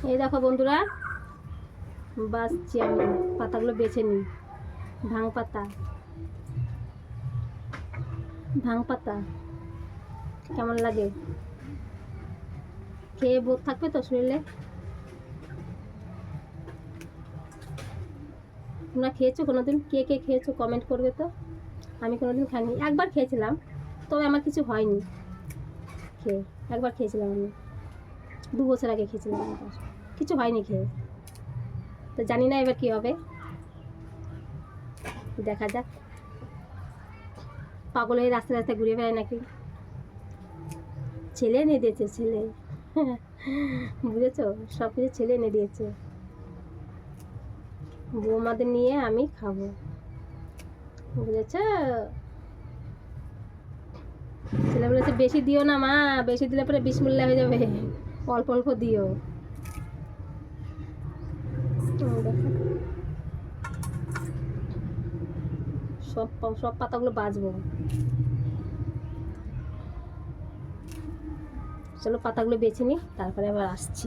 এই দেখো বন্ধুরা, বাছছি আমি, পাতাগুলো বেছে নিই। ভাং পাতা, ভাং পাতা কেমন লাগে? খেয়ে বোধ থাকবে তো শরীরে। তোমরা খেয়েছো কোনোদিন? কে কে খেয়েছো কমেন্ট করবে তো। আমি কোনোদিন খাইনি, একবার খেয়েছিলাম, তবে আমার কিছু হয়নি খেয়ে। একবার খেয়েছিলাম আমি, 2 বছর আগে খেয়েছিলাম, একবার কিছু হয়নি খেয়ে। তো জানি না এবার কী হবে, দেখা যাক। পাগল হয়ে রাস্তায় রাস্তায় ঘুরে বেড়ায় নাকি। ছেলে এনে দিয়েছে, ছেলে। বুঝেছো, সব কিছু ছেলে এনে দিয়েছে। বৌমাদের নিয়ে আমি খাবো, বুঝেছ। ছেলে বলেছে বেশি দিও না মা, বেশি দিলে পরে বিসমিল্লাহ হয়ে যাবে, অল্প অল্প দিও। সব সব পাতাগুলো বাছবো। চলো পাতাগুলো বেছে নিই, তারপরে আবার আসছি।